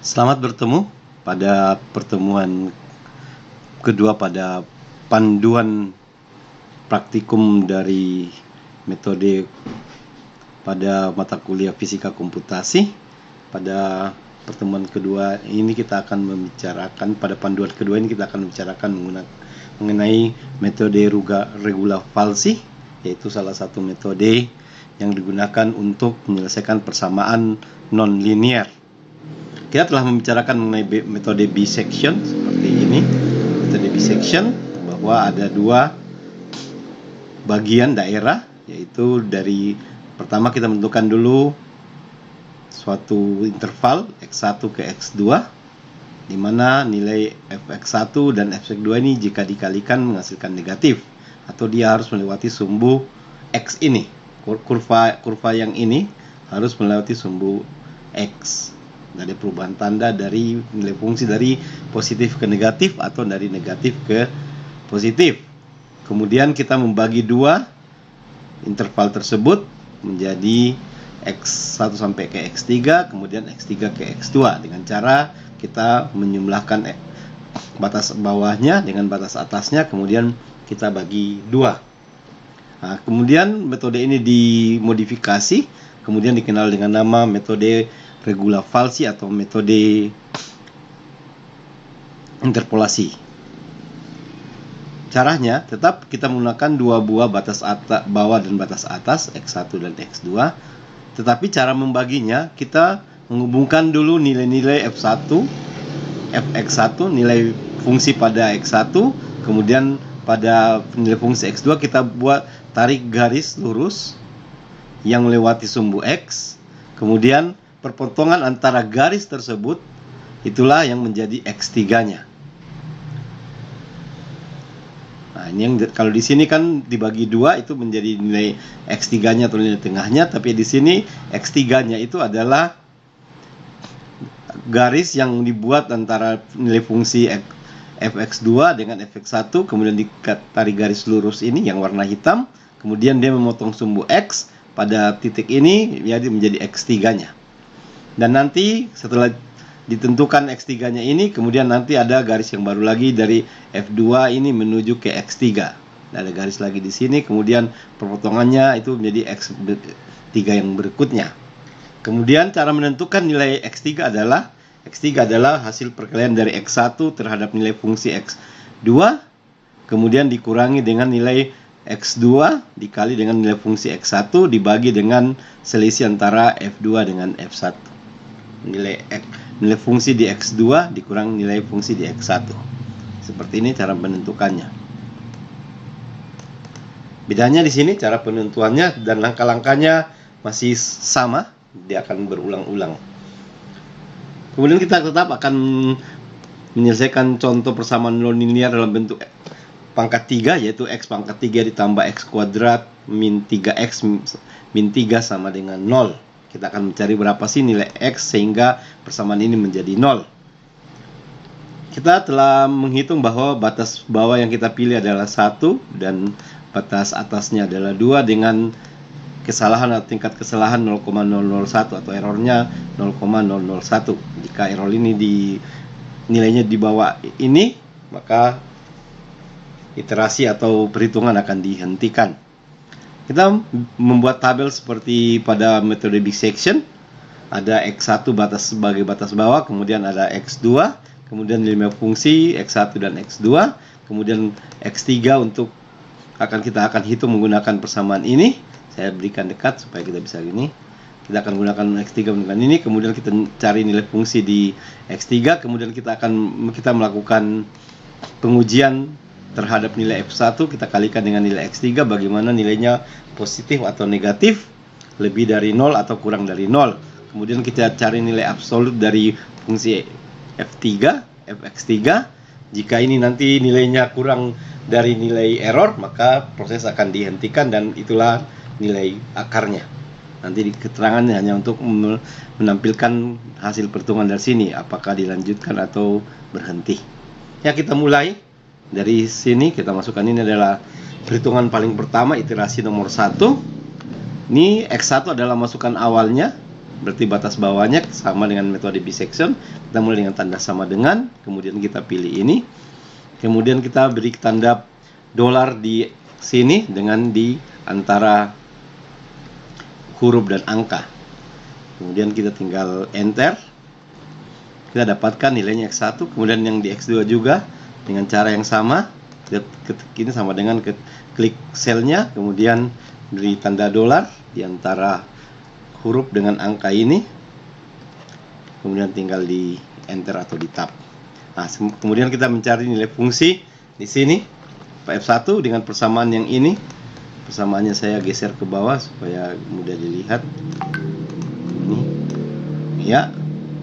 Selamat bertemu pada pertemuan kedua pada panduan praktikum dari metode pada mata kuliah fisika komputasi. Pada pertemuan kedua ini kita akan membicarakan, pada panduan kedua ini kita akan membicarakan mengenai metode regula falsi, yaitu salah satu metode yang digunakan untuk menyelesaikan persamaan non-linear. Kita telah membicarakan mengenai metode bisection seperti ini. Metode bisection bahwa ada dua bagian daerah, yaitu dari pertama kita menentukan dulu suatu interval x1 ke x2, di mana nilai fx1 dan fx2 ini jika dikalikan menghasilkan negatif, atau dia harus melewati sumbu x ini. Kurva yang ini harus melewati sumbu x. Dari perubahan tanda dari nilai fungsi dari positif ke negatif atau dari negatif ke positif. Kemudian kita membagi dua interval tersebut menjadi x1 sampai ke x3, kemudian x3 ke x2 dengan cara kita menjumlahkan batas bawahnya dengan batas atasnya, kemudian kita bagi dua. Nah, kemudian metode ini dimodifikasi, kemudian dikenal dengan nama metode regula falsi atau metode interpolasi. Caranya tetap kita menggunakan dua buah batas bawah dan batas atas x1 dan x2, tetapi cara membaginya kita menghubungkan dulu nilai-nilai f1, fx1, nilai fungsi pada x1, kemudian pada nilai fungsi x2 kita buat tarik garis lurus yang melewati sumbu x, kemudian perpotongan antara garis tersebut itulah yang menjadi x3-nya. Nah, ini yang kalau di sini kan dibagi dua itu menjadi nilai x3-nya atau nilai tengahnya, tapi di sini x3-nya itu adalah garis yang dibuat antara nilai fungsi fx2 dengan fx1, kemudian ditarik garis lurus ini yang warna hitam, kemudian dia memotong sumbu x pada titik ini, jadi menjadi x3-nya. Dan nanti setelah ditentukan x3-nya ini, kemudian nanti ada garis yang baru lagi dari f2 ini menuju ke x3. Dan ada garis lagi di sini, kemudian perpotongannya itu menjadi x3 yang berikutnya. Kemudian cara menentukan nilai x3 adalah hasil perkalian dari x1 terhadap nilai fungsi x2, kemudian dikurangi dengan nilai x2 dikali dengan nilai fungsi x1 dibagi dengan selisih antara f2 dengan f1. Nilai fungsi di x2 dikurang nilai fungsi di x1. Seperti ini cara menentukannya. Bedanya di sini cara penentuannya dan langkah-langkahnya masih sama, dia akan berulang-ulang. Kemudian kita tetap akan menyelesaikan contoh persamaan non-linear dalam bentuk pangkat 3, yaitu x pangkat 3 ditambah x kuadrat min 3x min 3 sama dengan 0. Kita akan mencari berapa sih nilai x sehingga persamaan ini menjadi 0. Kita telah menghitung bahwa batas bawah yang kita pilih adalah 1 dan batas atasnya adalah 2 dengan kesalahan atau tingkat kesalahan 0,001 atau errornya 0,001. Jika error ini nilainya di bawah ini, maka iterasi atau perhitungan akan dihentikan. Kita membuat tabel seperti pada metode bisection. Ada x1 sebagai batas bawah, kemudian ada x2, kemudian nilai fungsi x1 dan x2, kemudian x3 untuk kita akan hitung menggunakan persamaan ini. Saya berikan dekat supaya kita bisa gini. Kita akan gunakan x3 menggunakan ini, kemudian kita cari nilai fungsi di x3, kemudian kita melakukan pengujian terhadap nilai f1, kita kalikan dengan nilai x3 bagaimana nilainya positif atau negatif, lebih dari 0 atau kurang dari 0. Kemudian kita cari nilai absolut dari fungsi fx3. Jika ini nanti nilainya kurang dari nilai error, maka proses akan dihentikan dan itulah nilai akarnya. Nanti di keterangannya hanya untuk menampilkan hasil perhitungan dari sini, apakah dilanjutkan atau berhenti. Ya, kita mulai. Dari sini kita masukkan, ini adalah perhitungan paling pertama, iterasi nomor 1. Ini x1 adalah masukan awalnya, berarti batas bawahnya sama dengan metode bisection. Kita mulai dengan tanda sama dengan, kemudian kita pilih ini, kemudian kita beri tanda dolar di sini dengan di antara huruf dan angka. Kemudian kita tinggal enter, kita dapatkan nilainya X1. Kemudian yang di X2 juga dengan cara yang sama, ketik ini sama dengan klik selnya, kemudian beri tanda dolar di antara huruf dengan angka ini, kemudian tinggal di enter atau di tab. Nah, kemudian kita mencari nilai fungsi di sini F1 dengan persamaan yang ini. Persamaannya saya geser ke bawah supaya mudah dilihat. Ini ya,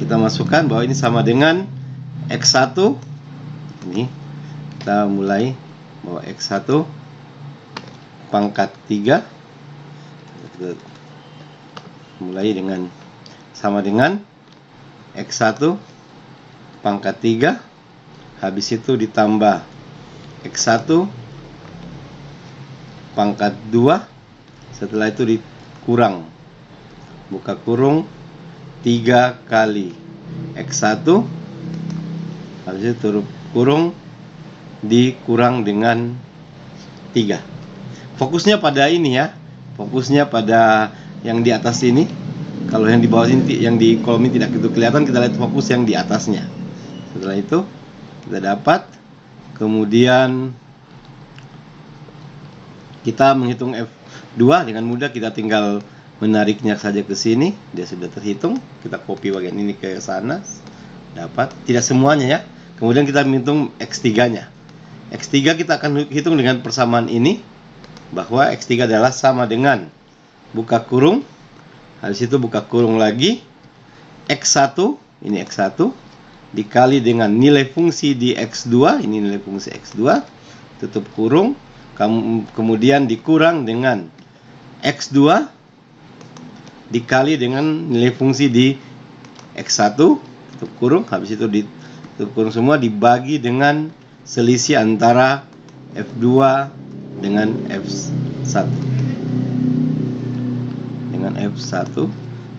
kita masukkan bahwa ini sama dengan X1. Ini kita mulai bahwa X1 pangkat 3, kita mulai dengan sama dengan X1 pangkat 3, habis itu ditambah X1 pangkat 2, setelah itu dikurang, buka kurung, 3 kali X1, habis itu tutup kurung, dikurang dengan 3. Fokusnya pada ini ya, fokusnya pada yang di atas ini. Kalau yang di bawah ini, yang di kolom ini tidak begitu kelihatan, kita lihat fokus yang di atasnya. Setelah itu kita dapat, kemudian kita menghitung F2 dengan mudah, kita tinggal menariknya saja ke sini, dia sudah terhitung. Kita copy bagian ini ke sana, dapat, tidak semuanya ya. Kemudian kita menghitung X3-nya. X3 kita akan hitung dengan persamaan ini, bahwa X3 adalah sama dengan buka kurung, habis itu buka kurung lagi, X1, ini X1, dikali dengan nilai fungsi di X2, ini nilai fungsi X2, tutup kurung, kemudian dikurang dengan X2 dikali dengan nilai fungsi di X1, tutup kurung, habis itu ditutup kurung semua, dibagi dengan selisih antara F2 dengan F1, dengan F1,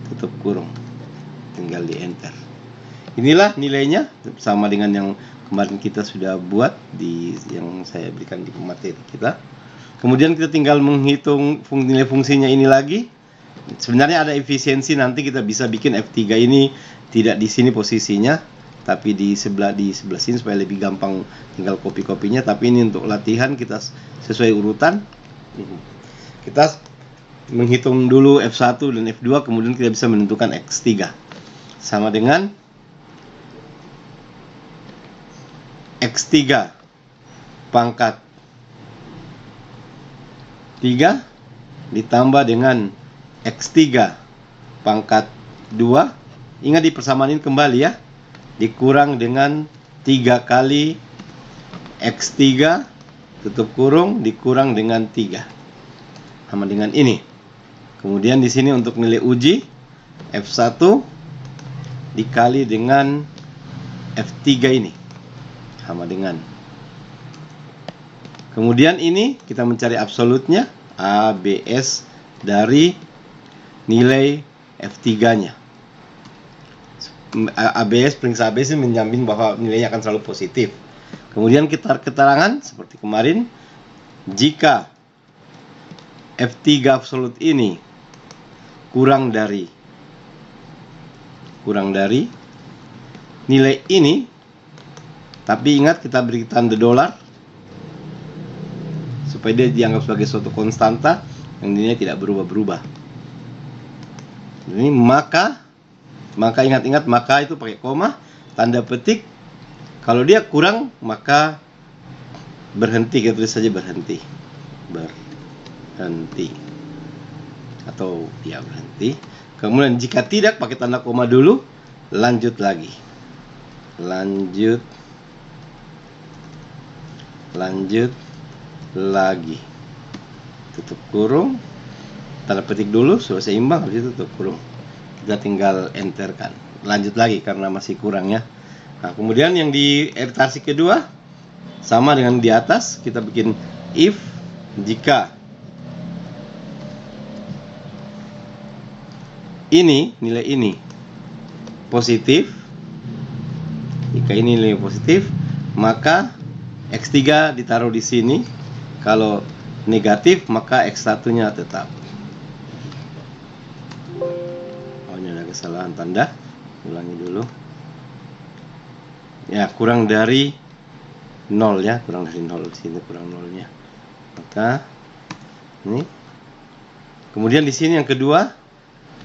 tutup kurung, tinggal di enter. Inilah nilainya, sama dengan yang kemarin kita sudah buat di yang saya berikan di materi kita. Kemudian kita tinggal menghitung nilai fungsinya ini lagi. Sebenarnya ada efisiensi, nanti kita bisa bikin F3 ini tidak di sini posisinya, tapi di sebelah sini supaya lebih gampang tinggal copy-copynya. Tapi ini untuk latihan, kita sesuai urutan. Kita menghitung dulu F1 dan F2, kemudian kita bisa menentukan X3. Sama dengan X3 pangkat 3 ditambah dengan X3 pangkat 2. Ingat di persamaan ini kembali ya, dikurang dengan 3 kali X3, tutup kurung, dikurang dengan 3, sama dengan ini. Kemudian di sini untuk nilai uji, F1 dikali dengan F3 ini, sama dengan. Kemudian ini kita mencari absolutnya, ABS dari nilai F3-nya. ABS, periksa ABS ini menjamin bahwa nilainya akan selalu positif. Kemudian kita keterangan seperti kemarin, jika F3 absolut ini kurang dari nilai ini, tapi ingat kita beri tanda dolar supaya dia dianggap sebagai suatu konstanta yang nilainya tidak berubah-berubah. Ini maka ingat-ingat, maka itu pakai koma, tanda petik. Kalau dia kurang, maka berhenti, kita tulis saja berhenti, atau ya berhenti. Kemudian jika tidak, pakai tanda koma dulu, lanjut lagi, lanjut lagi, tutup kurung, tanda petik dulu, sudah seimbang, habis itu tutup kurung, kita tinggal enterkan, lanjut lagi karena masih kurang ya. Nah, kemudian yang di iterasi kedua sama dengan di atas, kita bikin if jika nilai ini positif, jika ini nilai positif, maka X3 ditaruh di sini. Kalau negatif, maka X1-nya tetap. Oh, ini ada kesalahan tanda. Ulangi dulu. Ya, kurang dari 0 ya, kurang dari 0 di sini, kurang 0-nya. Maka ini. Kemudian di sini yang kedua,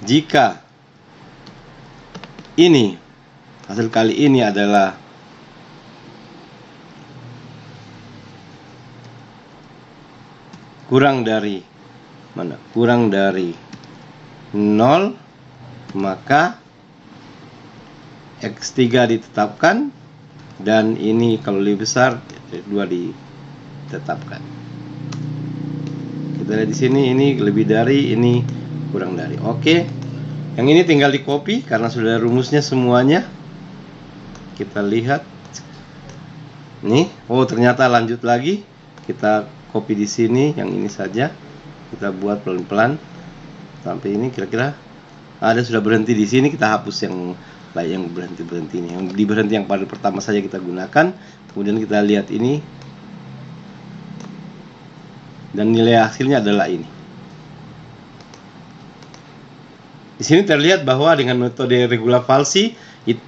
jika ini hasil kali ini adalah kurang dari kurang dari 0, maka X3 ditetapkan, dan ini kalau lebih besar 2 ditetapkan. Kita lihat di sini, ini lebih dari, ini kurang dari. Oke. Yang ini tinggal di copy karena sudah rumusnya semuanya. Kita lihat. Nih, oh ternyata lanjut lagi. Kita copy di sini, yang ini saja. Kita buat pelan-pelan sampai ini kira-kira ada sudah berhenti di sini. Kita hapus yang baik, yang berhenti ini. Yang diberhenti yang pada pertama saja kita gunakan. Kemudian kita lihat ini. Dan nilai hasilnya adalah ini. Di sini terlihat bahwa dengan metode regula falsi,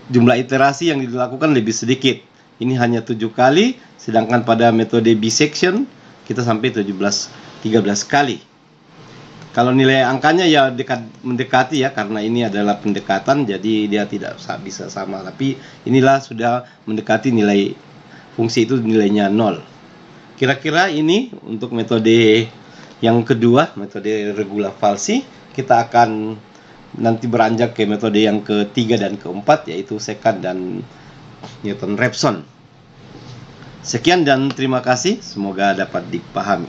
jumlah iterasi yang dilakukan lebih sedikit. Ini hanya 7 kali, sedangkan pada metode bisection kita sampai 13 kali. Kalau nilai angkanya ya mendekati ya, karena ini adalah pendekatan, jadi dia tidak bisa sama. Tapi inilah sudah mendekati nilai fungsi itu, nilainya 0. Kira-kira ini untuk metode yang kedua, metode regula falsi. Kita akan nanti beranjak ke metode yang ketiga dan keempat, yaitu Secant dan Newton-Raphson. Sekian dan terima kasih, semoga dapat dipahami.